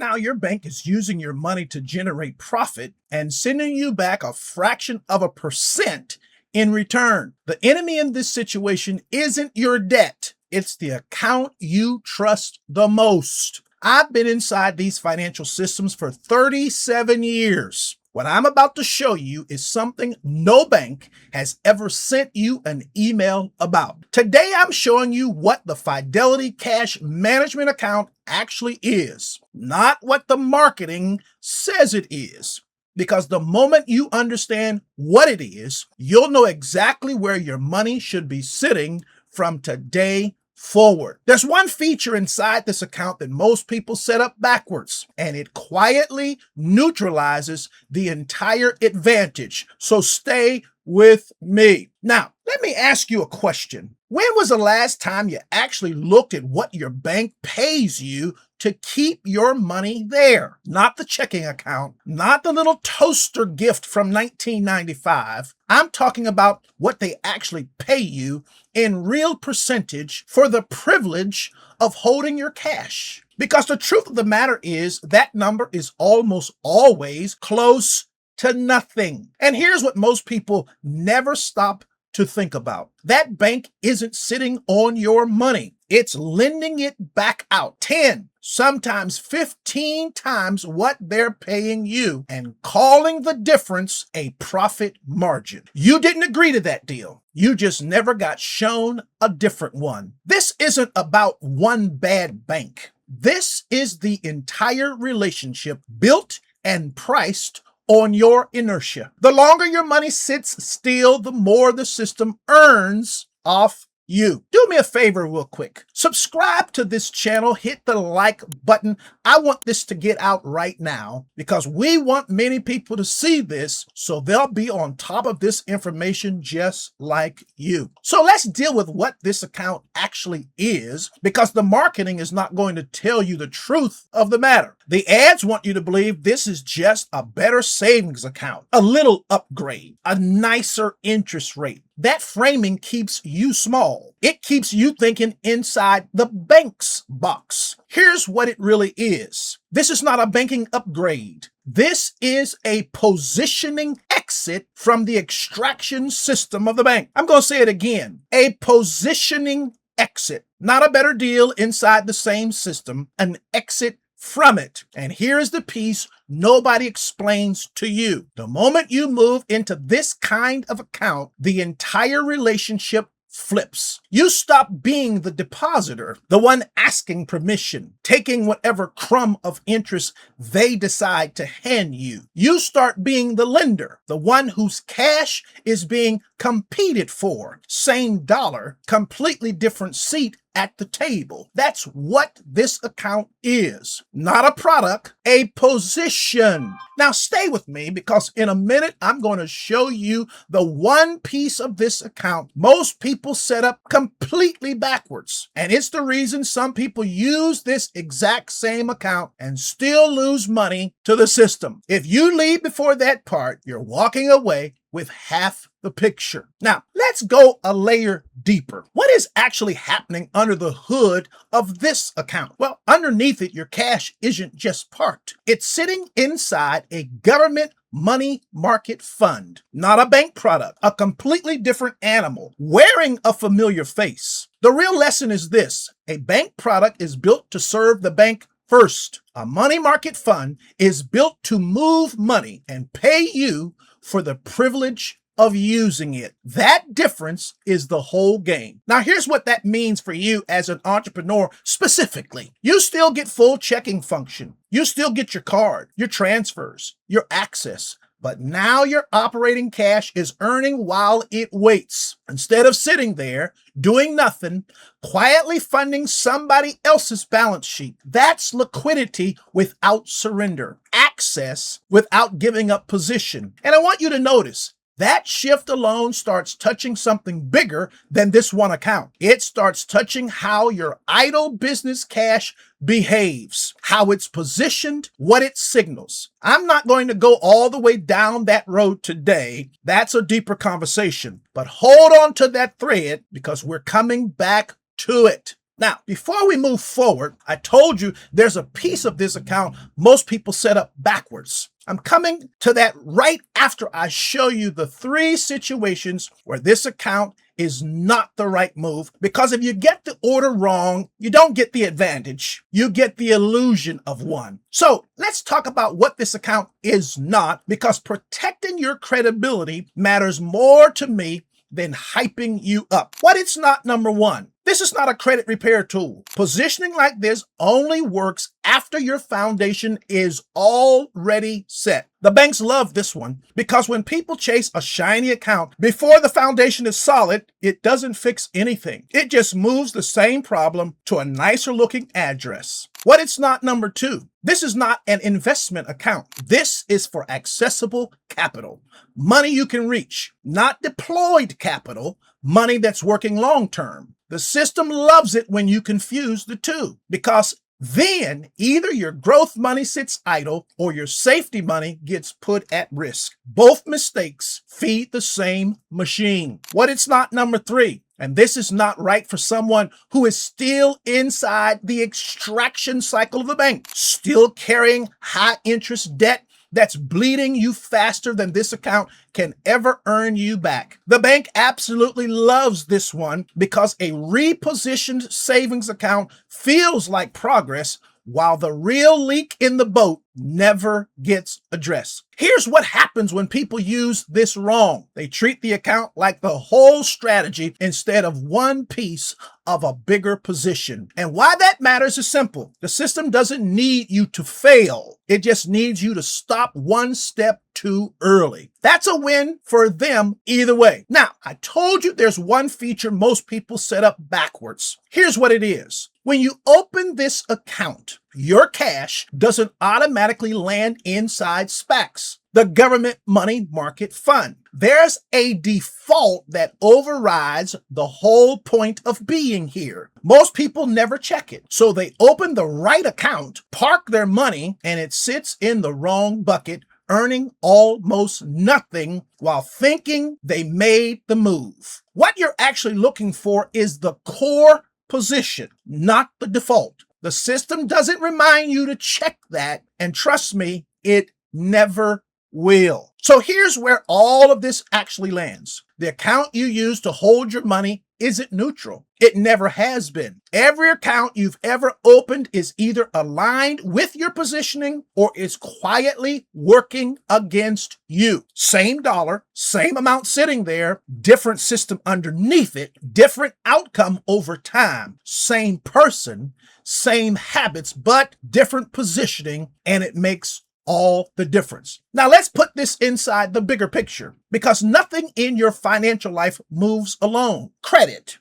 now your bank is using your money to generate profit and sending you back a fraction of a percent in return. The enemy in this situation isn't your debt. It's the account you trust the most. I've been inside these financial systems for 37 years. What I'm about to show you is something no bank has ever sent you an email about. Today, I'm showing you what the Fidelity Cash Management Account actually is, not what the marketing says it is. Because the moment you understand what it is, you'll know exactly where your money should be sitting from today forward. There's one feature inside this account that most people set up backwards, and it quietly neutralizes the entire advantage. So stay with me. Now, let me ask you a question. When was the last time you actually looked at what your bank pays you to keep your money there? Not the checking account, not the little toaster gift from 1995. I'm talking about what they actually pay you in real percentage for the privilege of holding your cash. Because the truth of the matter is that number is almost always close to nothing. And here's what most people never stop to think about. That bank isn't sitting on your money. It's lending it back out 10, sometimes 15 times what they're paying you and calling the difference a profit margin. You didn't agree to that deal. You just never got shown a different one. This isn't about one bad bank. This is the entire relationship built and priced on your inertia. The longer your money sits still, the more the system earns off you. Do me a favor real quick. Subscribe to this channel, hit the like button. I want this to get out right now because we want many people to see this so they'll be on top of this information just like you. So let's deal with what this account actually is, because the marketing is not going to tell you the truth of the matter. The ads want you to believe this is just a better savings account, a little upgrade, a nicer interest rate. That framing keeps you small. It keeps you thinking inside the bank's box. Here's what it really is. This is not a banking upgrade. This is a positioning exit from the extraction system of the bank. I'm going to say it again. A positioning exit. Not a better deal inside the same system, an exit from it. And here is the piece nobody explains to you. The moment you move into this kind of account, the entire relationship flips. You stop being the depositor, the one asking permission, taking whatever crumb of interest they decide to hand you. You start being the lender, the one whose cash is being competed for. Same dollar, completely different seat at the table. That's what this account is. Not a product, a position. Now stay with me because in a minute I'm going to show you the one piece of this account most people set up completely backwards. And it's the reason some people use this exact same account and still lose money to the system. If you leave before that part, you're walking away with half the picture. Now, let's go a layer deeper. What is actually happening under the hood of this account? Well, underneath it, your cash isn't just parked. It's sitting inside a government money market fund, not a bank product, a completely different animal, wearing a familiar face. The real lesson is this: a bank product is built to serve the bank first. A money market fund is built to move money and pay you for the privilege of using it. That difference is the whole game. Now, here's what that means for you as an entrepreneur specifically. You still get full checking function. You still get your card, your transfers, your access. But now your operating cash is earning while it waits. Instead of sitting there doing nothing, quietly funding somebody else's balance sheet. That's liquidity without surrender. Access without giving up position. And I want you to notice, that shift alone starts touching something bigger than this one account. It starts touching how your idle business cash behaves, how it's positioned, what it signals. I'm not going to go all the way down that road today. That's a deeper conversation. But hold on to that thread because we're coming back to it. Now, before we move forward, I told you there's a piece of this account most people set up backwards. I'm coming to that right after I show you the 3 situations where this account is not the right move, because if you get the order wrong, you don't get the advantage. You get the illusion of one. So let's talk about what this account is not, because protecting your credibility matters more to me than hyping you up. What it's not, number 1. This is not a credit repair tool. Positioning like this only works after your foundation is already set. The banks love this one because when people chase a shiny account before the foundation is solid, it doesn't fix anything. It just moves the same problem to a nicer looking address. What it's not, number 2. This is not an investment account. This is for accessible capital. Money you can reach, not deployed capital, money that's working long term. The system loves it when you confuse the two, because then either your growth money sits idle or your safety money gets put at risk. Both mistakes feed the same machine. What it's not, number 3. And this is not right for someone who is still inside the extraction cycle of the bank, still carrying high interest debt that's bleeding you faster than this account can ever earn you back. The bank absolutely loves this one because a repositioned savings account feels like progress, while the real leak in the boat never gets addressed. Here's what happens when people use this wrong. They treat the account like the whole strategy instead of one piece of a bigger position. And why that matters is simple. The system doesn't need you to fail. It just needs you to stop one step too early. That's a win for them either way. Now, I told you there's one feature most people set up backwards. Here's what it is. When you open this account, your cash doesn't automatically land inside SPACs, the government money market fund. There's a default that overrides the whole point of being here. Most people never check it. So they open the right account, park their money, and it sits in the wrong bucket, earning almost nothing while thinking they made the move. What you're actually looking for is the core position, not the default. The system doesn't remind you to check that, and trust me, it never will. So here's where all of this actually lands. The account you use to hold your money isn't neutral. It never has been. Every account you've ever opened is either aligned with your positioning or is quietly working against you. Same dollar, same amount sitting there, different system underneath it, different outcome over time. Same person, same habits, but different positioning, and it makes all the difference. Now let's put this inside the bigger picture, because nothing in your financial life moves alone. Credit.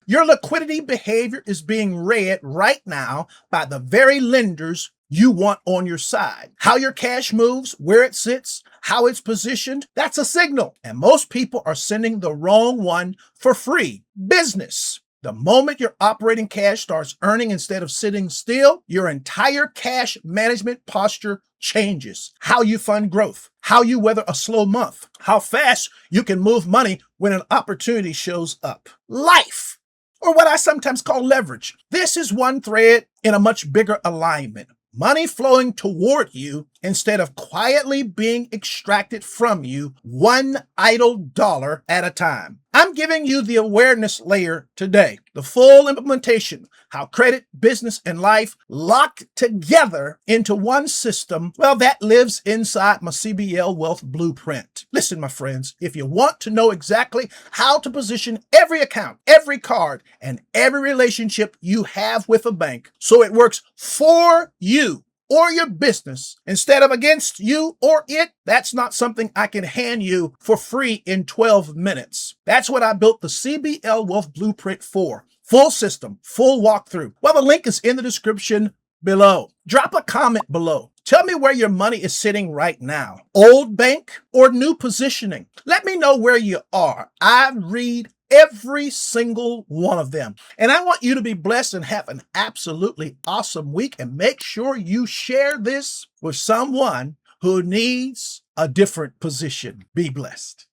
Your liquidity behavior is being read right now by the very lenders you want on your side. How your cash moves, where it sits, how it's positioned, that's a signal. And most people are sending the wrong one for free. Business. The moment your operating cash starts earning instead of sitting still, your entire cash management posture changes. How you fund growth, how you weather a slow month, how fast you can move money when an opportunity shows up. Life, or what I sometimes call leverage. This is one thread in a much bigger alignment. Money flowing toward you instead of quietly being extracted from you, one idle dollar at a time. I'm giving you the awareness layer today, the full implementation, how credit, business, and life lock together into one system, well, that lives inside my CBL Wealth Blueprint. Listen, my friends, if you want to know exactly how to position every account, every card, and every relationship you have with a bank so it works for you or your business instead of against you or it, that's not something I can hand you for free in 12 minutes. That's what I built the CBL Wealth Blueprint for. Full system, full walkthrough. Well, the link is in the description below. Drop a comment below. Tell me where your money is sitting right now. Old bank or new positioning? Let me know where you are. I read every single one of them. And I want you to be blessed and have an absolutely awesome week. And make sure you share this with someone who needs a different position. Be blessed.